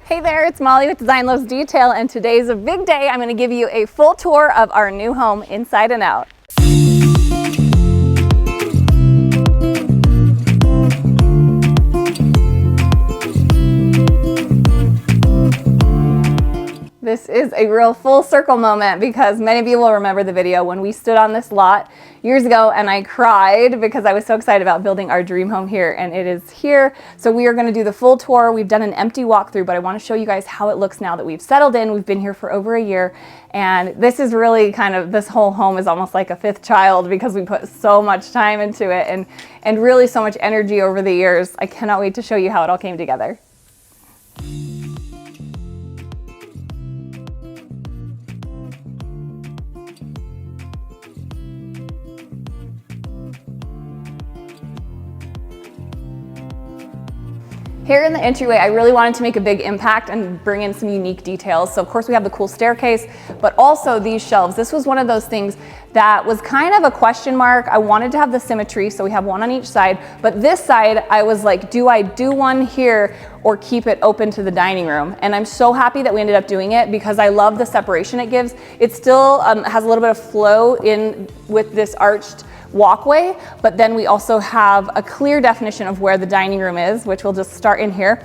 Hey there, it's Molly with Design Loves Detail, and today's a big day. I'm going to give you a full tour of our new home inside and out. This is a real full circle moment because many of you will remember the video when we stood on this lot years ago and I cried because I was so excited about building our dream home here, and it is here. So we are going to do the full tour. We've done an empty walkthrough, but I want to show you guys how it looks now that we've settled in. We've been here for over a year, and this is really kind of, this whole home is almost like a fifth child because we put so much time into it and really so much energy over the years. I cannot wait to show you how it all came together. Here in the entryway, I really wanted to make a big impact and bring in some unique details. So of course we have the cool staircase, but also these shelves. This was one of those things that was kind of a question mark. I wanted to have the symmetry, so we have one on each side, but this side, I was like, do I do one here or keep it open to the dining room? And I'm so happy that we ended up doing it because I love the separation it gives. It still has a little bit of flow in with this arched walkway, but then we also have a clear definition of where the dining room is, which we'll just start in here.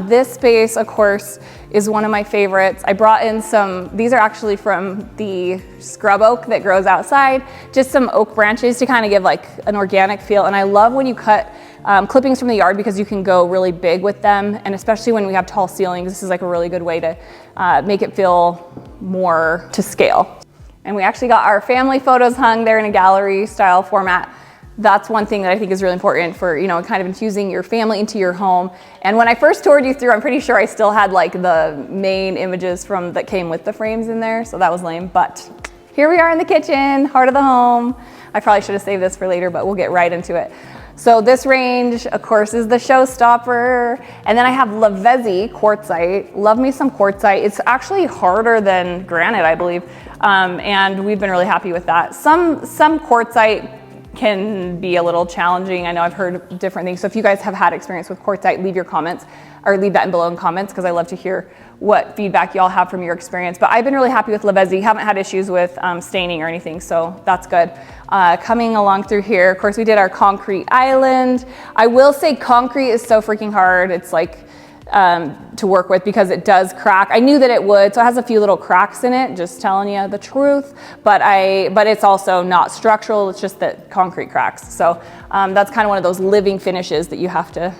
This space, of course, is one of my favorites. I brought in some, these are actually from the scrub oak that grows outside, just some oak branches to kind of give like an organic feel. And I love when you cut clippings from the yard because you can go really big with them. And especially when we have tall ceilings, this is like a really good way to make it feel more to scale. And we actually got our family photos hung there in a gallery style format. That's one thing that I think is really important for, you know, kind of infusing your family into your home. And when I first toured you through, I'm pretty sure I still had like the main images from that came with the frames in there. So that was lame, but here we are in the kitchen, heart of the home. I probably should have saved this for later, but we'll get right into it. So this range, of course, is the showstopper. And then I have Lavezzi quartzite. Love me some quartzite. It's actually harder than granite, I believe. And we've been really happy with that. Some quartzite can be a little challenging. I know I've heard different things. So if you guys have had experience with quartzite, leave your comments or leave that below in comments because I love to hear what feedback y'all have from your experience. But I've been really happy with Lavezzi. Haven't had issues with staining or anything, so that's good. Coming along through here, of course, we did our concrete island. I will say concrete is so freaking hard. It's like to work with because it does crack. I knew that it would, so it has a few little cracks in it, just telling you the truth, but it's also not structural, it's just that concrete cracks. So that's kind of one of those living finishes that you have to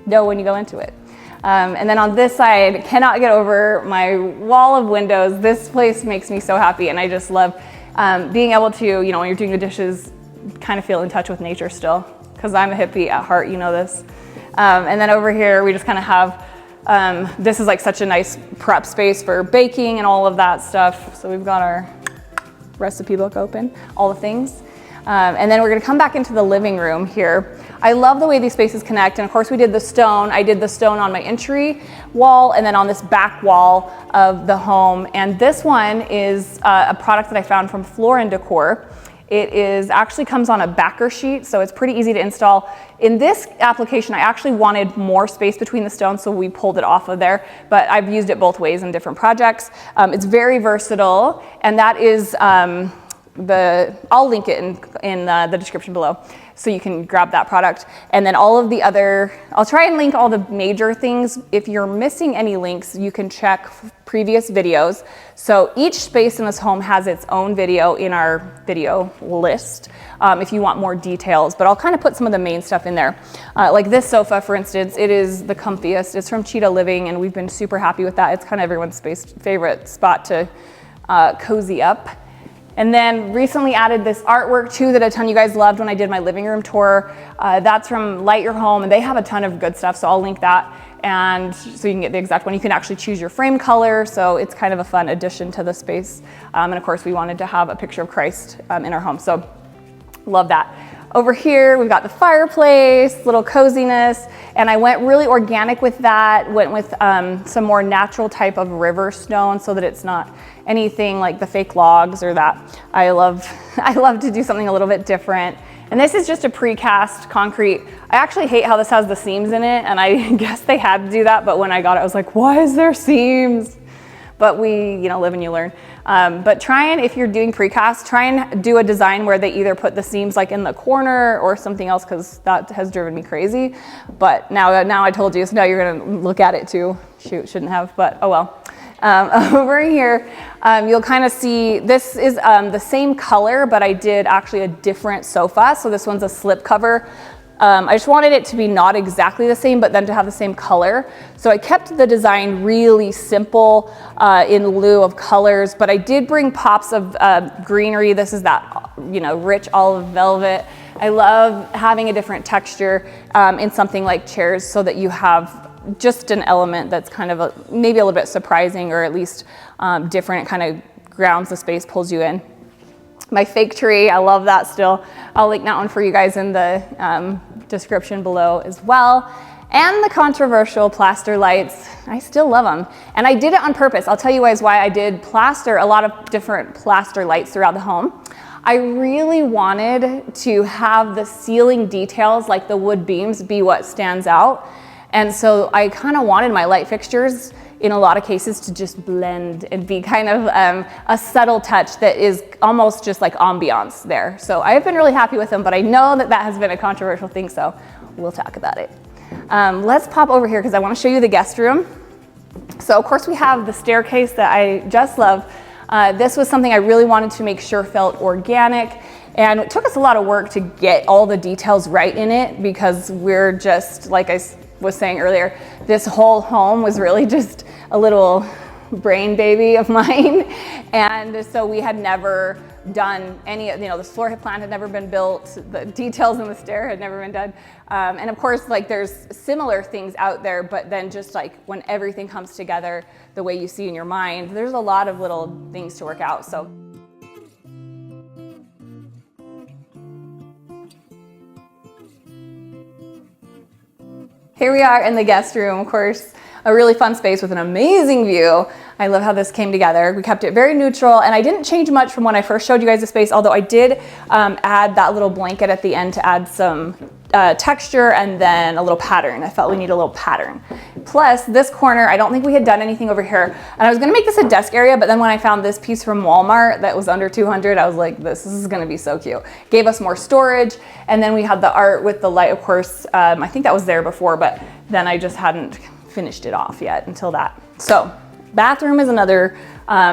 know when you go into it. And then on this side, cannot get over my wall of windows. This place makes me so happy, and I just love being able to, you know, when you're doing the dishes, kind of feel in touch with nature still, because I'm a hippie at heart, you know this. And then over here, we just kind of have, this is like such a nice prep space for baking and all of that stuff. So we've got our recipe book open, all the things. And then we're gonna come back into the living room here. I love the way these spaces connect. And of course we did the stone. I did the stone on my entry wall and then on this back wall of the home. And this one is a product that I found from Decor. It actually comes on a backer sheet, so it's pretty easy to install. In this application, I actually wanted more space between the stones, so we pulled it off of there, but I've used it both ways in different projects. It's very versatile, and that is I'll link it in the description below, so you can grab that product. And then all of the other, I'll try and link all the major things. If you're missing any links, you can check previous videos. So each space in this home has its own video in our video list if you want more details, but I'll kind of put some of the main stuff in there. Like this sofa, for instance, it is the comfiest. It's from Cheetah Living, and we've been super happy with that. It's kind of everyone's favorite spot to cozy up. And then recently added this artwork too that a ton of you guys loved when I did my living room tour. That's from Light Your Home, and they have a ton of good stuff, so I'll link that. And so you can get the exact one. You can actually choose your frame color, so it's kind of a fun addition to the space. And of course, we wanted to have a picture of Christ in our home, so love that. Over here, we've got the fireplace, little coziness, and I went really organic with that, went with some more natural type of river stone so that it's not anything like the fake logs or that. I love to do something a little bit different. And this is just a precast concrete. I actually hate how this has the seams in it, and I guess they had to do that, but when I got it, I was like, why is there seams? But we, live and you learn. But try and, if you're doing precast, try and do a design where they either put the seams like in the corner or something else, because that has driven me crazy. But now I told you, so now you're gonna look at it too. Shoot, shouldn't have, but oh well. Over here, you'll kind of see, this is the same color, but I did actually a different sofa. So this one's a slip cover. I just wanted it to be not exactly the same, but then to have the same color. So I kept the design really simple in lieu of colors, but I did bring pops of greenery. This is that, rich olive velvet. I love having a different texture in something like chairs so that you have just an element that's kind of maybe a little bit surprising, or at least different. It kind of grounds the space, pulls you in. My fake tree, I love that still. I'll link that one for you guys in the description below as well. And the controversial plaster lights, I still love them. And I did it on purpose. I'll tell you guys why I did plaster, a lot of different plaster lights throughout the home. I really wanted to have the ceiling details, like the wood beams, be what stands out. And so I kind of wanted my light fixtures in a lot of cases to just blend and be kind of a subtle touch that is almost just like ambiance there. So I've been really happy with them, but I know that has been a controversial thing, so we'll talk about it. Let's pop over here because I want to show you the guest room. So of course we have the staircase that I just love. This was something I really wanted to make sure felt organic, and it took us a lot of work to get all the details right in it, because we're just, like I was saying earlier, this whole home was really just a little brain baby of mine. And so we had never done any, the floor plan had never been built, the details in the stair had never been done. And of course, like, there's similar things out there, but then just like when everything comes together the way you see in your mind, there's a lot of little things to work out. So here we are in the guest room, of course, a really fun space with an amazing view. I love how this came together. We kept it very neutral, and I didn't change much from when I first showed you guys the space, although I did add that little blanket at the end to add some texture and then a little pattern. I felt we need a little pattern. Plus, this corner, I don't think we had done anything over here. And I was gonna make this a desk area, but then when I found this piece from Walmart that was under 200, I was like, this is gonna be so cute. Gave us more storage, and then we had the art with the light, of course. I think that was there before, but then I just hadn't finished it off yet until that. So, bathroom is another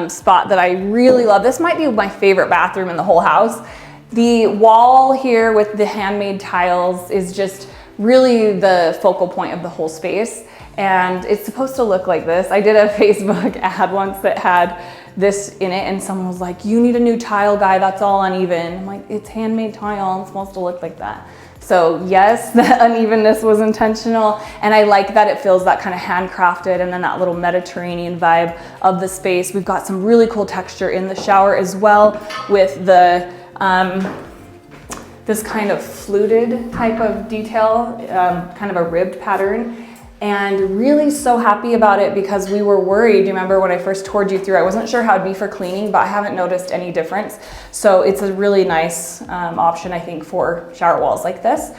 spot that I really love. This might be my favorite bathroom in the whole house. The wall here with the handmade tiles is just really the focal point of the whole space. And it's supposed to look like this. I did a Facebook ad once that had this in it, and someone was like, you need a new tile guy, that's all uneven. I'm like, it's handmade tile, it's supposed to look like that. So yes, the unevenness was intentional, and I like that it feels that kind of handcrafted, and then that little Mediterranean vibe of the space. We've got some really cool texture in the shower as well, with the this kind of fluted type of detail, kind of a ribbed pattern. And really so happy about it, because we were worried. You remember when I first toured you through, I wasn't sure how it'd be for cleaning, but I haven't noticed any difference. So it's a really nice option, I think, for shower walls like this.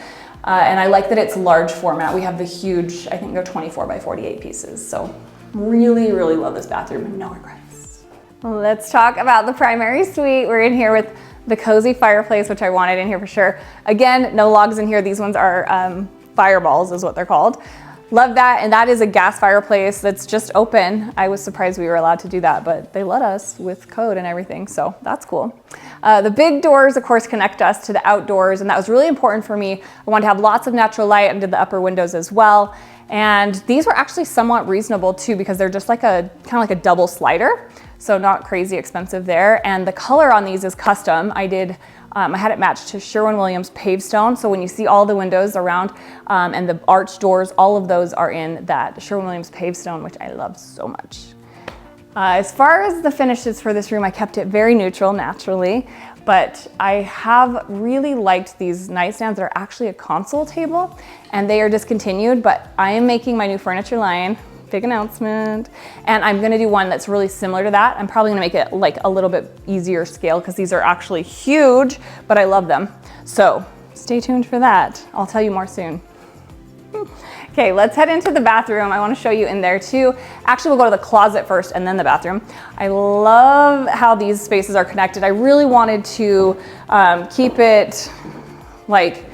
And I like that it's large format. We have the huge, I think they're 24 by 48 pieces. So really, really love this bathroom, no regrets. Let's talk about the primary suite. We're in here with the cozy fireplace, which I wanted in here for sure. Again, no logs in here. These ones are fireballs is what they're called. Love that, and that is a gas fireplace that's just open. I was surprised we were allowed to do that, but they let us with code and everything, so that's cool. The big doors, of course, connect us to the outdoors, and that was really important for me. I wanted to have lots of natural light and did the upper windows as well. And these were actually somewhat reasonable too, because they're just like kind of like a double slider, so not crazy expensive there. And the color on these is custom. I had it matched to Sherwin-Williams paved stone. So when you see all the windows around and the arched doors, all of those are in that Sherwin-Williams paved stone, which I love so much. As far as the finishes for this room, I kept it very neutral, naturally, but I have really liked these nightstands that are actually a console table, and they are discontinued, but I am making my new furniture line. Big announcement. And I'm gonna do one that's really similar to that. I'm probably gonna make it like a little bit easier scale, because these are actually huge, but I love them. So stay tuned for that. I'll tell you more soon. Okay, let's head into the bathroom. I want to show you in there too. Actually, we'll go to the closet first and then the bathroom. I love how these spaces are connected. I really wanted to keep it like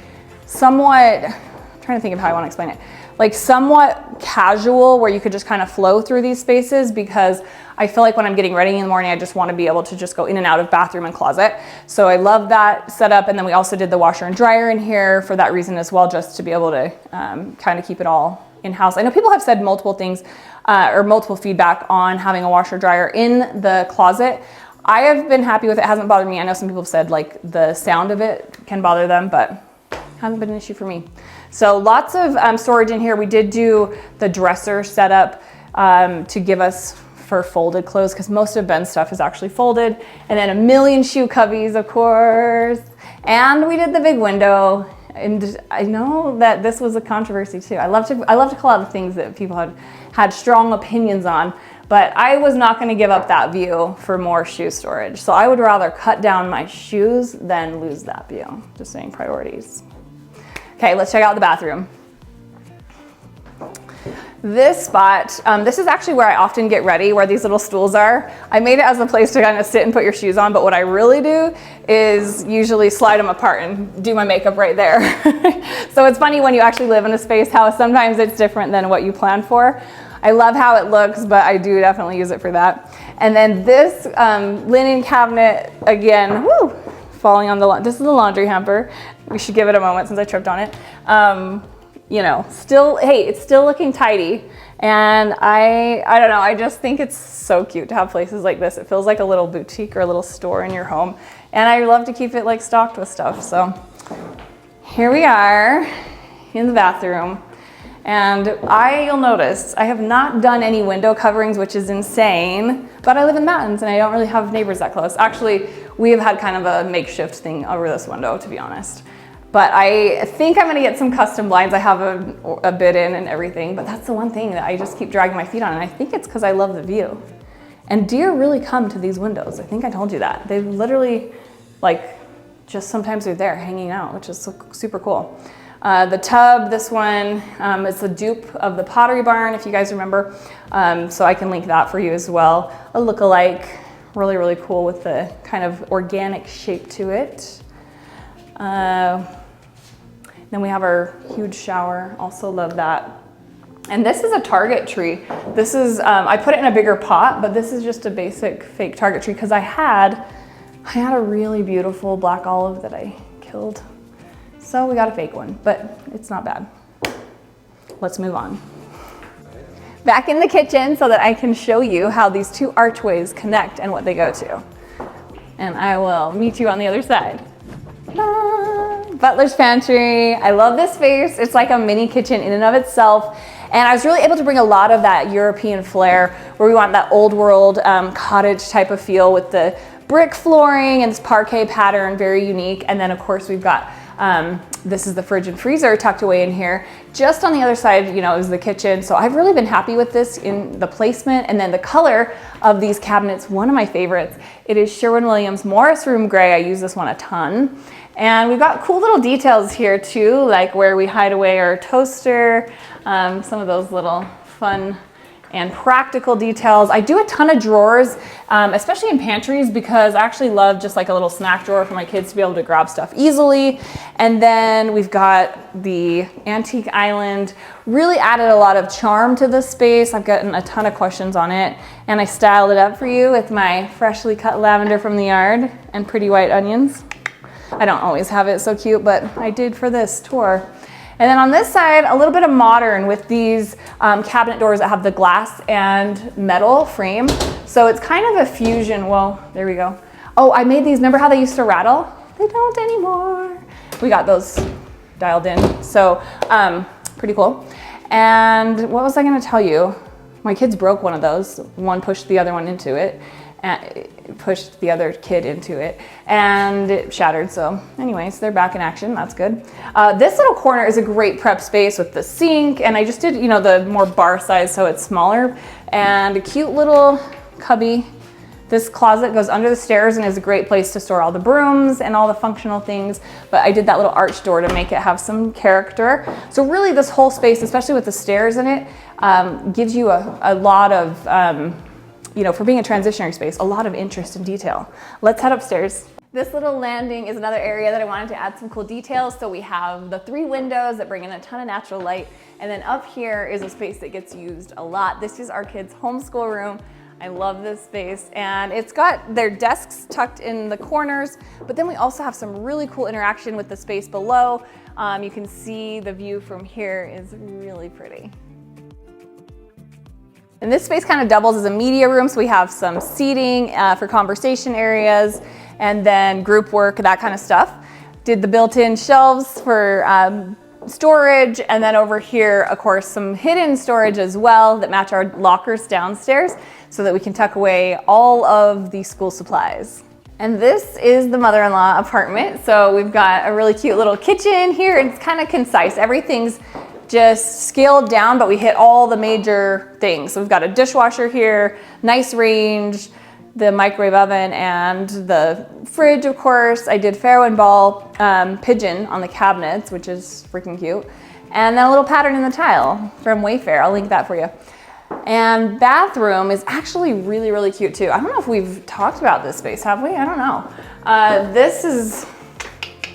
somewhat, I'm trying to think of how I want to explain it, like somewhat casual where you could just kind of flow through these spaces, because I feel like when I'm getting ready in the morning, I just want to be able to just go in and out of bathroom and closet. So I love that setup. And then we also did the washer and dryer in here for that reason as well, just to be able to kind of keep it all in-house. I know people have said multiple things or multiple feedback on having a washer dryer in the closet. I have been happy with it. It hasn't bothered me. I know some people have said like the sound of it can bother them, but hasn't been an issue for me. So lots of storage in here. We did do the dresser setup to give us for folded clothes, because most of Ben's stuff is actually folded. And then a million shoe cubbies, of course. And we did the big window. And I know that this was a controversy too. I love to call out the things that people had strong opinions on, but I was not going to give up that view for more shoe storage. So I would rather cut down my shoes than lose that view. Just saying, priorities. Okay, let's check out the bathroom. This spot, this is actually where I often get ready, where these little stools are. I made it as a place to kind of sit and put your shoes on, but what I really do is usually slide them apart and do my makeup right there. So it's funny when you actually live in a space how sometimes it's different than what you plan for. I love how it looks, but I do definitely use it for that. And then this linen cabinet, again, woo, falling on the, this is the laundry hamper. We should give it a moment since I tripped on it. You know, still, hey, it's still looking tidy. And I don't know, I just think it's so cute to have places like this. It feels like a little boutique or a little store in your home. And I love to keep it like stocked with stuff. So here we are in the bathroom. And you'll notice, I have not done any window coverings, which is insane, but I live in the mountains and I don't really have neighbors that close. Actually, we have had kind of a makeshift thing over this window, to be honest. But I think I'm gonna get some custom blinds. I have a bid in and everything, but that's the one thing that I just keep dragging my feet on. And I think it's because I love the view. And deer really come to these windows. I think I told you that. They literally, like, just sometimes they're there hanging out, which is super cool. The tub, this one, is the dupe of the Pottery Barn, if you guys remember. So I can link that for you as well. A look-alike, really, really cool with the kind of organic shape to it. Then we have our huge shower, also love that. And this is a Target tree. This is, I put it in a bigger pot, but this is just a basic fake Target tree because I had a really beautiful black olive that I killed. So we got a fake one, but it's not bad. Let's move on. Back in the kitchen so that I can show you how these two archways connect and what they go to. And I will meet you on the other side. Butler's pantry. I love this space. It's like a mini kitchen in and of itself. And I was really able to bring a lot of that European flair where we want that old world cottage type of feel with the brick flooring and this parquet pattern, very unique. And then of course we've got, this is the fridge and freezer tucked away in here. Just on the other side, you know, is the kitchen. So I've really been happy with this in the placement. And then the color of these cabinets, one of my favorites. It is Sherwin-Williams Morris Room Gray. I use this one a ton. And we've got cool little details here too, like where we hide away our toaster, some of those little fun and practical details. I do a ton of drawers, especially in pantries, because I actually love just like a little snack drawer for my kids to be able to grab stuff easily. And then we've got the antique island, really added a lot of charm to this space. I've gotten a ton of questions on it, and I styled it up for you with my freshly cut lavender from the yard and pretty white onions. I don't always have it so cute, but I did for this tour. And then on this side, a little bit of modern with these cabinet doors that have the glass and metal frame. So it's kind of a fusion. Well, there we go. Oh, I made these. Remember how they used to rattle? They don't anymore. We got those dialed in. So pretty cool. And what was I going to tell you? My kids broke one of those. One pushed the other one into it. And pushed the other kid into it and it shattered. So anyways, they're back in action. That's good. This little corner is a great prep space with the sink, and I just did, you know, the more bar size so it's smaller, and a cute little cubby This closet goes under the stairs and is a great place to store all the brooms and all the functional things, but I did that little arch door to make it have some character. So really this whole space, especially with the stairs in it, gives you a lot of, you know, for being a transitionary space, a lot of interest and detail. Let's head upstairs. This little landing is another area that I wanted to add some cool details. So we have the 3 windows that bring in a ton of natural light. And then up here is a space that gets used a lot. This is our kids' homeschool room. I love this space, and it's got their desks tucked in the corners, but then we also have some really cool interaction with the space below. You can see the view from here is really pretty. And this space kind of doubles as a media room, so we have some seating for conversation areas, and then group work, that kind of stuff. Did the built-in shelves for storage, and then over here, of course, some hidden storage as well that match our lockers downstairs so that we can tuck away all of the school supplies. And this is the mother-in-law apartment. So we've got a really cute little kitchen here. It's kind of concise. Everything's just scaled down, but we hit all the major things. So we've got a dishwasher here, nice range, the microwave oven, and the fridge, of course. I did Pharaoh and Ball pigeon on the cabinets, which is freaking cute. And then a little pattern in the tile from Wayfair. I'll link that for you. And bathroom is actually really, really cute too. I don't know if we've talked about this space, have we? I don't know. This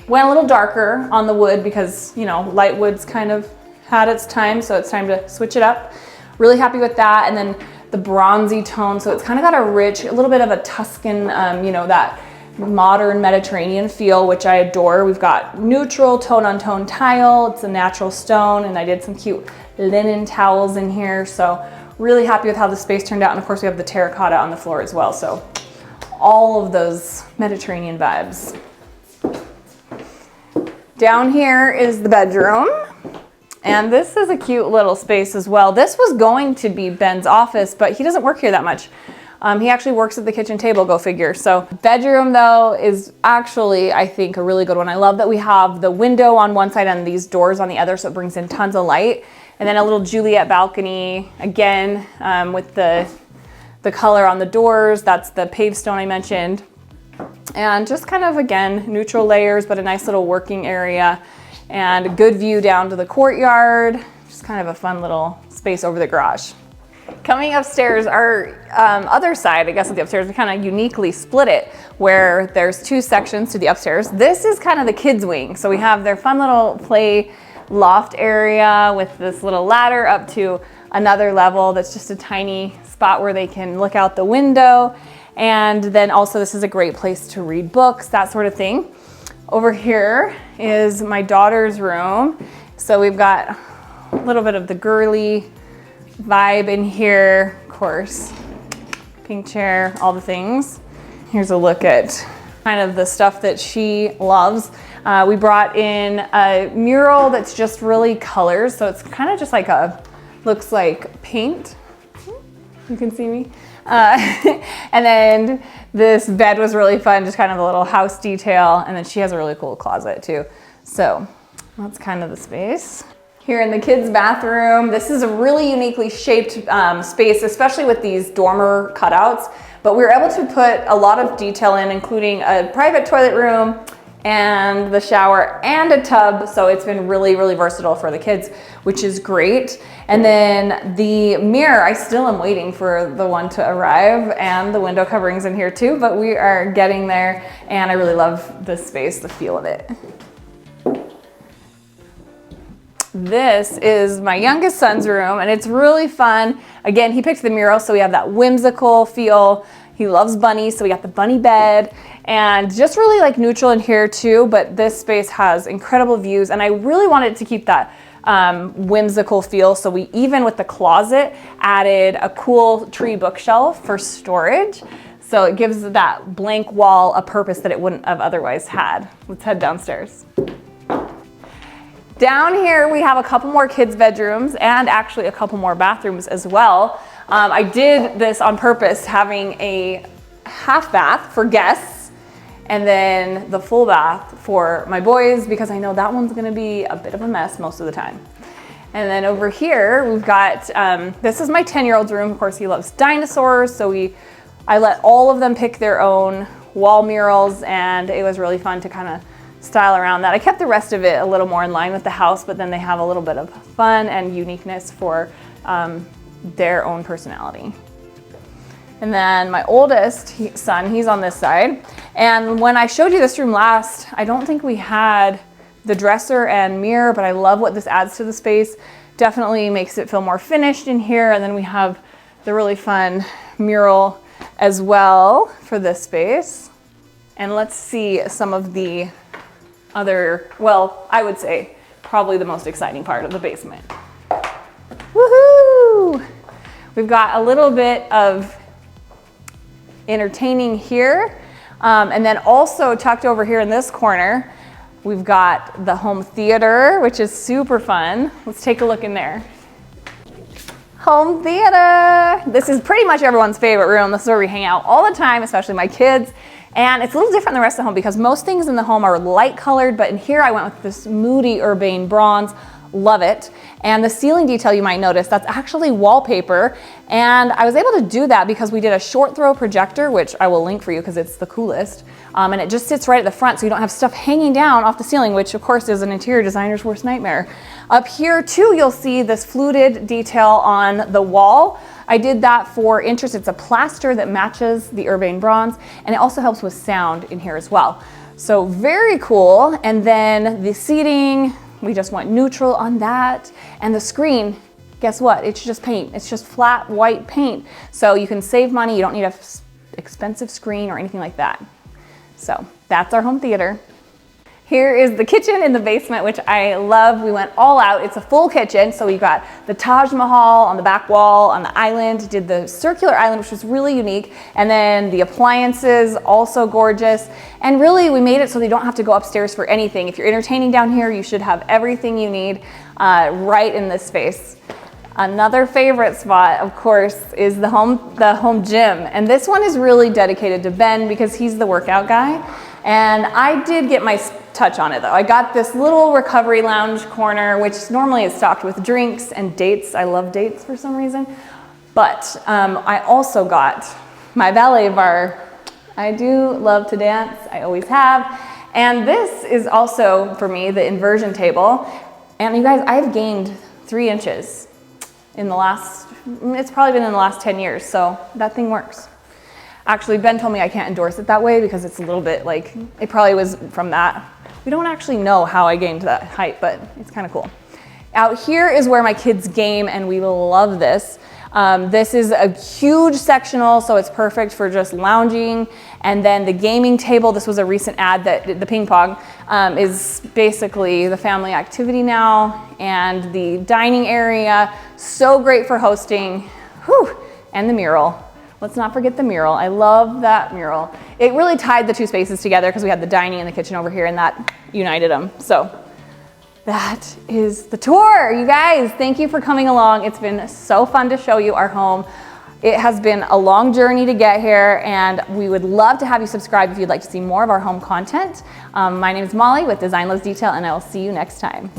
went a little darker on the wood because, you know, light wood's kind of had its time, so it's time to switch it up. Really happy with that. And then the bronzy tone, so it's kind of got a little bit of a Tuscan, you know, that modern Mediterranean feel, which I adore. We've got neutral tone-on-tone tile. It's a natural stone, and I did some cute linen towels in here. So really happy with how the space turned out. And of course we have the terracotta on the floor as well. So all of those Mediterranean vibes. Down here is the bedroom. And this is a cute little space as well. This was going to be Ben's office, but he doesn't work here that much. He actually works at the kitchen table, go figure. So bedroom though is actually, I think, a really good one. I love that we have the window on one side and these doors on the other, so it brings in tons of light. And then a little Juliet balcony, again, with the color on the doors. That's the paved stone I mentioned. And just kind of, again, neutral layers, but a nice little working area. And a good view down to the courtyard. Just kind of a fun little space over the garage. Coming upstairs, our other side, I guess, of the upstairs, we kind of uniquely split it where there's 2 sections to the upstairs. This is kind of the kids' wing. So we have their fun little play loft area with this little ladder up to another level that's just a tiny spot where they can look out the window. And then also this is a great place to read books, that sort of thing. Over here is my daughter's room. So we've got a little bit of the girly vibe in here, of course. Pink chair, all the things. Here's a look at kind of the stuff that she loves. We brought in a mural that's just really colors. So it's kind of just like looks like paint. You can see me. And then this bed was really fun, just kind of a little house detail. And then she has a really cool closet too. So that's kind of the space. Here in the kids' bathroom, this is a really uniquely shaped space, especially with these dormer cutouts. But we were able to put a lot of detail in, including a private toilet room and the shower and a tub. So it's been really, really versatile for the kids, which is great. And then the mirror, I still am waiting for the one to arrive, and the window coverings in here too, but we are getting there. And I really love this space, the feel of it. This is my youngest son's room, and it's really fun. Again, he picked the mural, so we have that whimsical feel. He loves bunnies, so we got the bunny bed, and just really like neutral in here too, but this space has incredible views, and I really wanted to keep that whimsical feel, so we, even with the closet, added a cool tree bookshelf for storage. So it gives that blank wall a purpose that it wouldn't have otherwise had. Let's head downstairs. Down here, we have a couple more kids' bedrooms and actually a couple more bathrooms as well. I did this on purpose, having a half bath for guests and then the full bath for my boys, because I know that one's gonna be a bit of a mess most of the time. And then over here, we've got, this is my 10-year-old's room. Of course, he loves dinosaurs, so we I let all of them pick their own wall murals, and it was really fun to kind of style around that. I kept the rest of it a little more in line with the house, but then they have a little bit of fun and uniqueness for their own personality. And then my oldest son, he's on this side. And when I showed you this room last, I don't think we had the dresser and mirror, but I love what this adds to the space. Definitely makes it feel more finished in here. And then we have the really fun mural as well for this space. And let's see some of the other, well, I would say probably the most exciting part of the basement. Woohoo! We've got a little bit of entertaining here. And then also tucked over here in this corner, we've got the home theater, which is super fun. Let's take a look in there. Home theater. This is pretty much everyone's favorite room. This is where we hang out all the time, especially my kids. And it's a little different than the rest of the home because most things in the home are light colored, but in here I went with this moody urbane bronze. Love it. And the ceiling detail you might notice, that's actually wallpaper. And I was able to do that because we did a short throw projector, which I will link for you because it's the coolest. And it just sits right at the front so you don't have stuff hanging down off the ceiling, which of course is an interior designer's worst nightmare. Up here too, you'll see this fluted detail on the wall. I did that for interest. It's a plaster that matches the urbane bronze, and it also helps with sound in here as well. So very cool. And then the seating, we just went neutral on that. And the screen, guess what? It's just paint. It's just flat white paint. So you can save money. You don't need an expensive screen or anything like that. So that's our home theater. Here is the kitchen in the basement, which I love. We went all out. It's a full kitchen. So we've got the Taj Mahal on the back wall, on the island, did the circular island, which was really unique. And then the appliances, also gorgeous. And really we made it so they don't have to go upstairs for anything. If you're entertaining down here, you should have everything you need right in this space. Another favorite spot, of course, is the home gym. And this one is really dedicated to Ben because he's the workout guy. And I did get my touch on it though. I got this little recovery lounge corner, which normally is stocked with drinks and dates. I love dates for some reason. But I also got my ballet bar. I do love to dance, I always have. And this is also, for me, the inversion table. And you guys, I've gained 3 inches in the last, it's probably been in the last 10 years, so that thing works. Actually, Ben told me I can't endorse it that way because it's a little bit like, it probably was from that. We don't actually know how I gained that height, but it's kind of cool. Out here is where my kids game, and we love this. This is a huge sectional, so it's perfect for just lounging. And then the gaming table, this was a recent ad that the ping pong is basically the family activity now. And the dining area, so great for hosting. Whew. And the mural. Let's not forget the mural. I love that mural. It really tied the 2 spaces together because we had the dining and the kitchen over here, and that united them. So that is the tour, you guys. Thank you for coming along. It's been so fun to show you our home. It has been a long journey to get here, and we would love to have you subscribe if you'd like to see more of our home content. My name is Molly with Design Loves Detail, and I will see you next time.